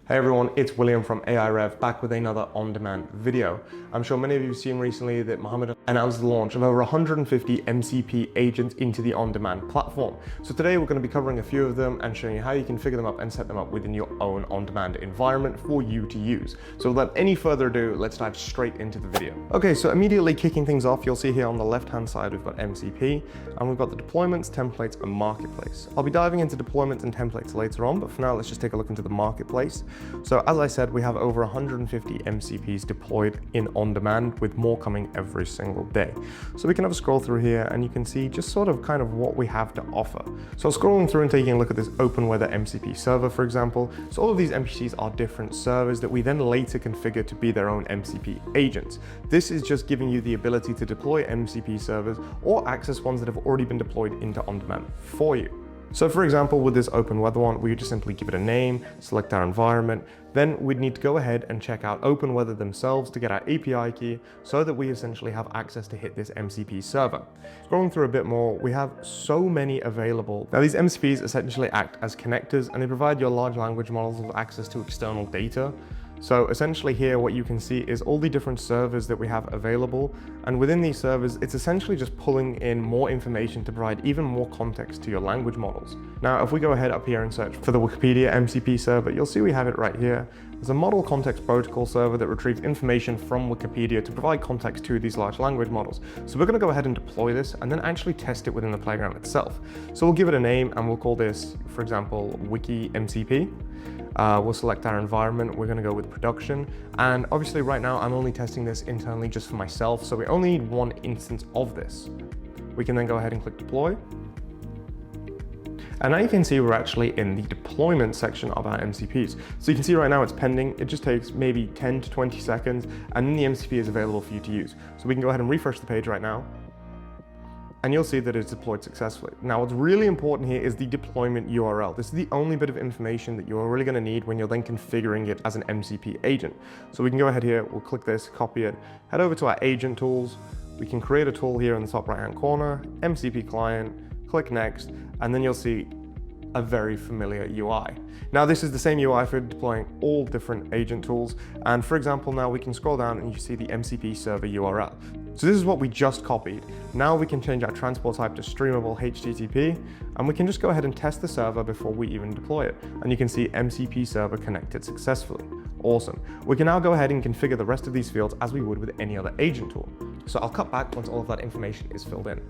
Hey everyone, it's William from AI Rev back with another on-demand video. I'm sure many of you have seen recently that Mohammed announced the launch of over 150 MCP agents into the on-demand platform. So today we're going to be covering a few of them and showing you how you can figure them up and set them up within your own on-demand environment for you to use. So without any further ado, let's dive straight into the video. Okay, so immediately kicking things off, you'll see here on the left-hand side we've got MCP and we've got the deployments, templates, and marketplace. I'll be diving into deployments and templates later on, but for now let's just take a look into the marketplace. So as I said, we have over 150 MCPs deployed in on-demand with more coming every single day. So we can have a scroll through here and you can see just sort of kind of what we have to offer. So scrolling through and taking a look at this open weather MCP server, for example. So all of these MCPs are different servers that we then later configure to be their own MCP agents. This is just giving you the ability to deploy MCP servers or access ones that have already been deployed into on-demand for you. So for example, with this open weather one, we would just simply give it a name, select our environment, then we'd need to go ahead and check out open weather themselves to get our API key so that we essentially have access to hit this MCP server. Scrolling through a bit more, we have so many available. Now these MCPs essentially act as connectors and they provide your large language models with access to external data. So essentially here, what you can see is all the different servers that we have available. And within these servers, it's essentially just pulling in more information to provide even more context to your language models. Now, if we go ahead up here and search for the Wikipedia MCP server, you'll see we have it right here. There's a model context protocol server that retrieves information from Wikipedia to provide context to these large language models. So we're going to go ahead and deploy this and then actually test it within the playground itself. So we'll give it a name and we'll call this, for example, Wiki MCP. We'll select our environment, we're going to go with production, and obviously right now I'm only testing this internally just for myself, so we only need one instance of this. We can then go ahead and click deploy. And now you can see we're actually in the deployment section of our MCPs. So you can see right now it's pending, it just takes maybe 10 to 20 seconds, and then the MCP is available for you to use. So we can go ahead and refresh the page right now. And you'll see that it's deployed successfully. Now, what's really important here is the deployment URL. This is the only bit of information that you're really going to need when you're then configuring it as an MCP agent. So we can go ahead here, we'll click this, copy it, head over to our agent tools. We can create a tool here in the top right-hand corner, MCP client, click next, and then you'll see a very familiar UI. Now this is the same UI for deploying all different agent tools. And for example, now we can scroll down and you see the MCP server URL. So this is what we just copied. Now we can change our transport type to streamable HTTP, and we can just go ahead and test the server before we even deploy it. And you can see MCP server connected successfully. Awesome. We can now go ahead and configure the rest of these fields as we would with any other agent tool. So I'll cut back once all of that information is filled in.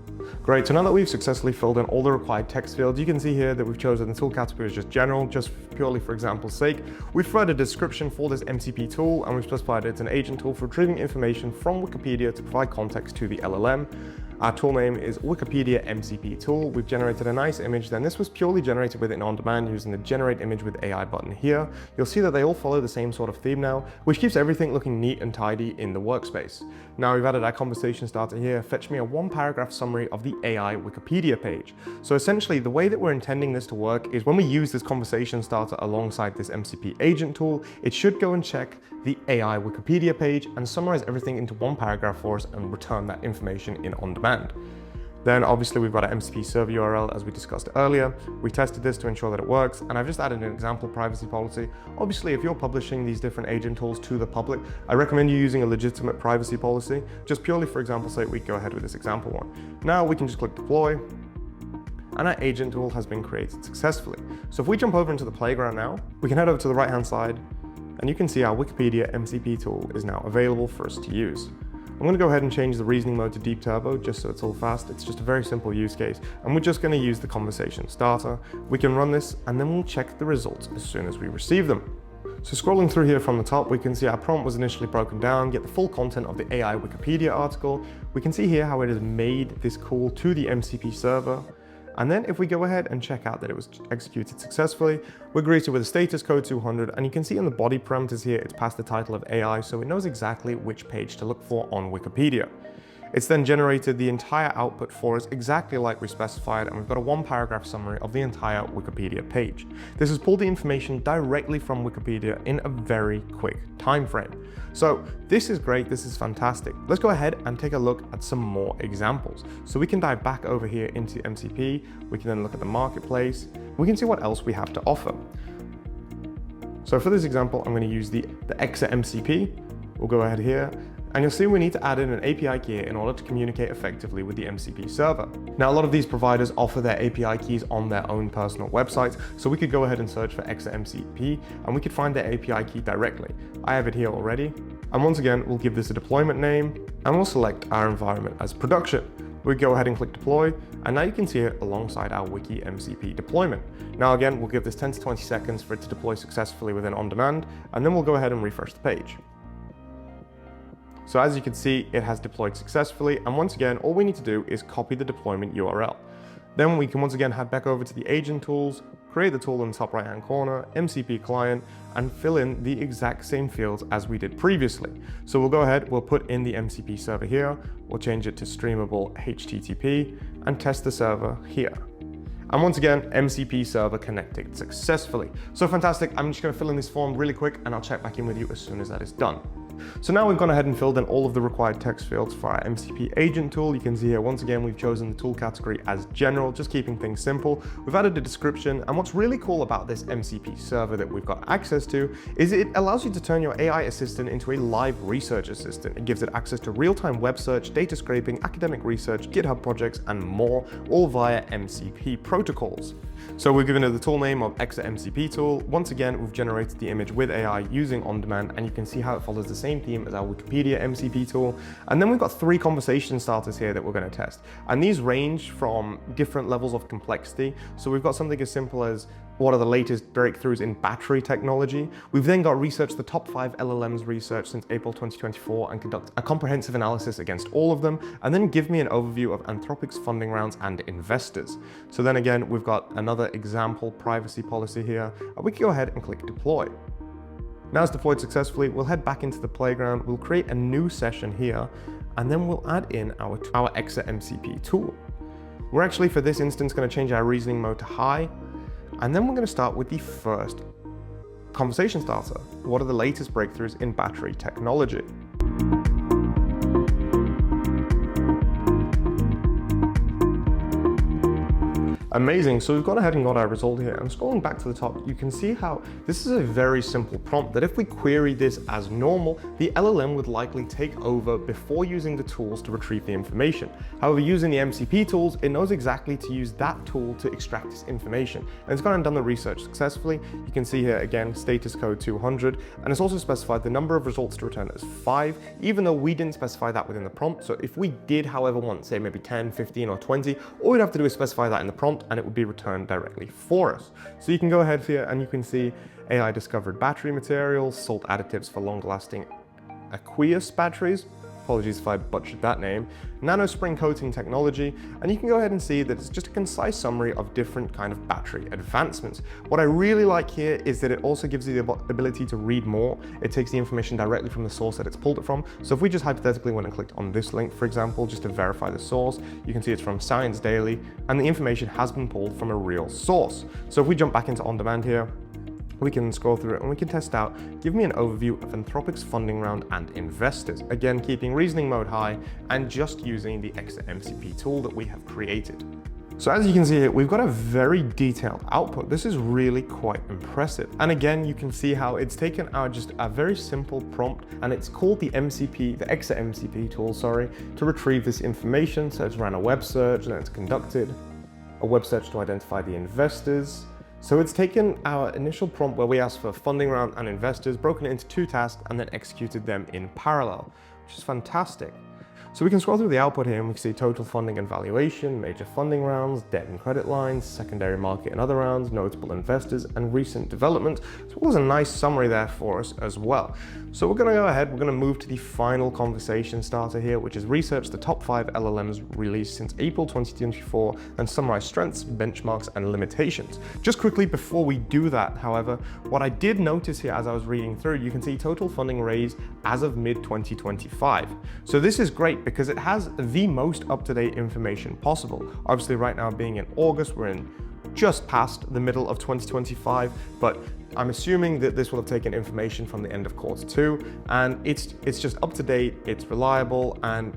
Great, so now that we've successfully filled in all the required text fields, you can see here that we've chosen the tool category as just general, just purely for example's sake. We've provided a description for this MCP tool, and we've specified it's an agent tool for retrieving information from Wikipedia to provide context to the LLM. Our tool name is Wikipedia MCP tool. We've generated a nice image. Then this was purely generated within on-demand using the generate image with AI button here. You'll see that they all follow the same sort of theme now, which keeps everything looking neat and tidy in the workspace. Now we've added our conversation starter here. Fetch me a one-paragraph summary of the AI Wikipedia page. So essentially the way that we're intending this to work is when we use this conversation starter alongside this MCP agent tool, it should go and check the AI Wikipedia page and summarize everything into one paragraph for us and return that information in on-demand. Then obviously we've got our MCP server URL as we discussed earlier. We tested this to ensure that it works, and I've just added an example privacy policy. Obviously, if you're publishing these different agent tools to the public, I recommend you using a legitimate privacy policy. Just purely for example's sake, we go ahead with this example one. Now we can just click deploy, and our agent tool has been created successfully. So if we jump over into the playground now, we can head over to the right-hand side, and you can see our Wikipedia MCP tool is now available for us to use. I'm going to go ahead and change the reasoning mode to deep turbo just so it's all fast. It's just a very simple use case, and we're just going to use the conversation starter. We can run this and then we'll check the results as soon as we receive them. So scrolling through here from the top, we can see our prompt was initially broken down, get the full content of the AI Wikipedia article. We can see here how it has made this call to the MCP server. And then if we go ahead and check out that it was executed successfully, we're greeted with a status code 200, and you can see in the body parameters here, it's passed the title of AI, so it knows exactly which page to look for on Wikipedia. It's then generated the entire output for us exactly like we specified, and we've got a one-paragraph summary of the entire Wikipedia page. This has pulled the information directly from Wikipedia in a very quick time frame. So this is great, this is fantastic. Let's go ahead and take a look at some more examples. So we can dive back over here into we can then look at the marketplace, we can see what else we have to offer. So So for this example, I'm going to use the Exa MCP. We'll go ahead here, and you'll see we need to add in an API key in order to communicate effectively with the MCP server. Now, a lot of these providers offer their API keys on their own personal websites, so we could go ahead and search for Exa MCP, and we could find their API key directly. I have it here already. And once again, we'll give this a deployment name, and we'll select our environment as production. We go ahead and click deploy, and now you can see it alongside our Wiki MCP deployment. Now again, we'll give this 10 to 20 seconds for it to deploy successfully within OnDemand, and then we'll go ahead and refresh the page. So as you can see, it has deployed successfully, and once again, all we need to do is copy the deployment URL. Then we can once again head back over to the agent tools, create the tool in the top right hand corner, MCP client, and fill in the exact same fields as we did previously. So we'll go ahead, we'll put in the MCP server here, we'll change it to streamable HTTP, and test the server here. And once again, MCP server connected successfully. So fantastic, I'm just gonna fill in this form really quick, and I'll check back in with you as soon as that is done. So now we've gone ahead and filled in all of the required text fields for our MCP agent tool. You can see here, once again, we've chosen the tool category as general, just keeping things simple. We've added a description, and what's really cool about this MCP server that we've got access to is it allows you to turn your AI assistant into a live research assistant. It gives it access to real-time web search, data scraping, academic research, GitHub projects, and more, all via MCP protocols. So we've given it the tool name of Exa MCP tool. Once again, we've generated the image with AI using OnDemand, and you can see how it follows the same theme as our Wikipedia MCP tool. And then we've got 3 conversation starters here that we're going to test. And these range from different levels of complexity. So we've got something as simple as what are the latest breakthroughs in battery technology. We've then got research the top 5 LLMs research since April 2024 and conduct a comprehensive analysis against all of them, and then give me an overview of Anthropic's funding rounds and investors. So then again, we've got another example privacy policy here, and we can go ahead and click deploy. Now it's deployed successfully, we'll head back into the playground, we'll create a new session here, and then we'll add in our Exa MCP tool. We're actually, for this instance, going to change our reasoning mode to high, and then we're going to start with the first conversation starter. What are the latest breakthroughs in battery technology? Amazing, so we've gone ahead and got our result here, and scrolling back to the top, you can see how this is a very simple prompt that if we query this as normal, the LLM would likely take over before using the tools to retrieve the information. However, using the MCP tools, it knows exactly to use that tool to extract this information, and it's gone and done the research successfully. You can see here again, status code 200, and it's also specified the number of results to return as 5, even though we didn't specify that within the prompt. So if we did, however, want, say maybe 10, 15, or 20, all we'd have to do is specify that in the prompt, and it would be returned directly for us. So you can go ahead here and you can see AI discovered battery materials, salt additives for long-lasting aqueous batteries. Apologies if I butchered that name. Nano spring coating technology, and you can go ahead and see that it's just a concise summary of different kind of battery advancements. What I really like here is that it also gives you the ability to read more. It takes the information directly from the source that it's pulled it from. So if we just hypothetically went and clicked on this link, for example, just to verify the source, you can see it's from Science Daily, and the information has been pulled from a real source. So if we jump back into OnDemand here, we can scroll through it and we can test out, give me an overview of Anthropic's funding round and investors. Again, keeping reasoning mode high and just using the Exa MCP tool that we have created. So as you can see here, we've got a very detailed output. This is really quite impressive. And again, you can see how it's taken out just a very simple prompt, and it's called the MCP, the Exa MCP tool, sorry, to retrieve this information. So it's ran a web search, and it's conducted a web search to identify the investors. So it's taken our initial prompt where we asked for funding round and investors, broken it into 2 tasks, and then executed them in parallel, which is fantastic. So we can scroll through the output here and we can see total funding and valuation, major funding rounds, debt and credit lines, secondary market and other rounds, notable investors, and recent development. So it was a nice summary there for us as well. So we're going to go ahead, we're going to move to the final conversation starter here, which is research the top 5 LLMs released since April 2024 and summarize strengths, benchmarks, and limitations. Just quickly before we do that, however, what I did notice here as I was reading through, you can see total funding raised as of mid-2025. So this is great because it has the most up-to-date information possible. Obviously right now being in August, we're in just past the middle of 2025, but I'm assuming that this will have taken information from the end of Q2, and it's just up to date, it's reliable, and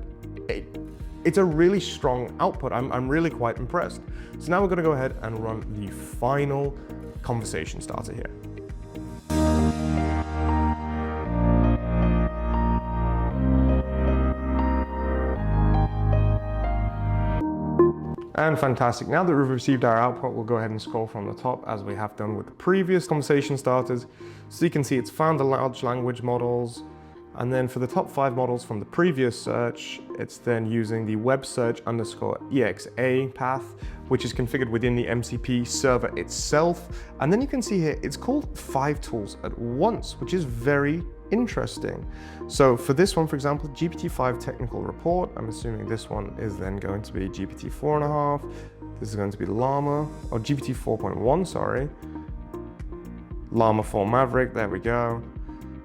it's a really strong output. I'm really quite impressed. So now we're gonna go ahead and run the final conversation starter here. And fantastic. Now that we've received our output, we'll go ahead and scroll from the top as we have done with the previous conversation starters. So you can see it's found the large language models. And then for the top 5 models from the previous search, it's then using the web search _exa path, which is configured within the MCP server itself. And then you can see here, it's called 5 tools at once, which is very interesting. So for this one, for example, GPT-5 technical report, I'm assuming this one is then going to be GPT 4.5. This is going to be Llama, or GPT 4.1, sorry. Llama 4 Maverick, there we go.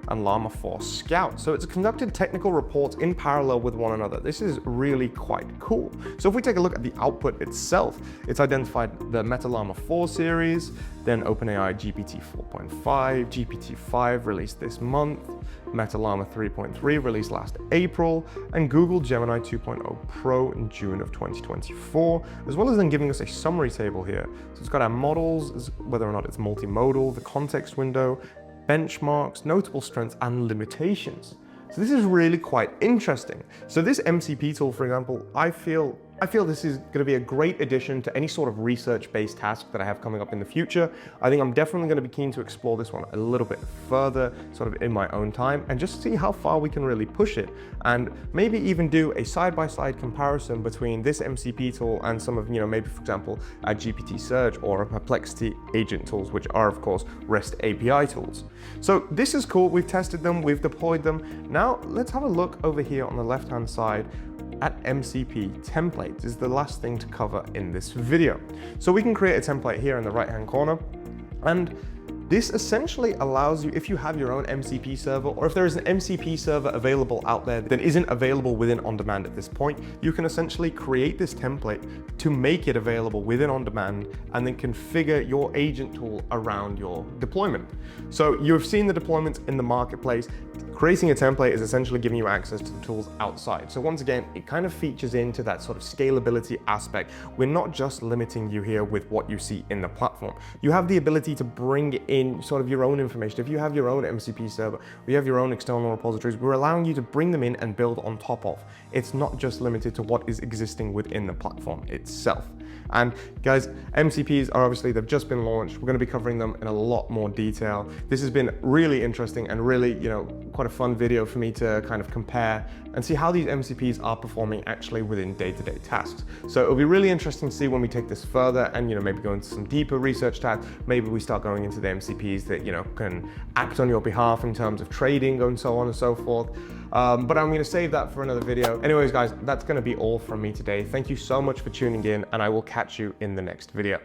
And Llama 4 Scout. So it's conducted technical reports in parallel with one another. This is really quite cool. So if we take a look at the output itself, it's identified the Meta Llama 4 series, then OpenAI GPT 4.5, GPT-5 released this month, Meta Llama 3.3 released last April, and Google Gemini 2.0 Pro in June of 2024, as well as then giving us a summary table here. So it's got our models, whether or not it's multimodal, the context window, benchmarks, notable strengths, and limitations. So this is really quite interesting. So this MCP tool, for example, I feel this is going to be a great addition to any sort of research-based task that I have coming up in the future. I think I'm definitely going to be keen to explore this one a little bit further, sort of in my own time, and just see how far we can really push it, and maybe even do a side-by-side comparison between this MCP tool and some of, maybe for example, a GPT Search or a Perplexity agent tools, which are of course REST API tools. So this is cool. We've tested them, we've deployed them. Now let's have a look over here on the left-hand side at MCP templates. Is the last thing to cover in this video. So we can create a template here in the right hand corner, and this essentially allows you, if you have your own MCP server, or if there is an MCP server available out there that isn't available within OnDemand at this point, you can essentially create this template to make it available within OnDemand and then configure your agent tool around your deployment. So you've seen the deployments in the marketplace. Creating a template is essentially giving you access to the tools outside. So once again, it kind of features into that sort of scalability aspect. We're not just limiting you here with what you see in the platform. You have the ability to bring in sort of your own information. If you have your own MCP server, or you have your own external repositories, we're allowing you to bring them in and build on top of. It's not just limited to what is existing within the platform itself. And guys, MCPs are obviously, they've just been launched. We're going to be covering them in a lot more detail. This has been really interesting and really, quite a fun video for me to kind of compare and see how these MCPs are performing actually within day-to-day tasks. So it'll be really interesting to see when we take this further and, maybe go into some deeper research tasks. Maybe we start going into the MCPs that, can act on your behalf in terms of trading and so on and so forth. But I'm going to save that for another video. Anyways, guys, that's going to be all from me today. Thank you so much for tuning in, and I will catch you in the next video.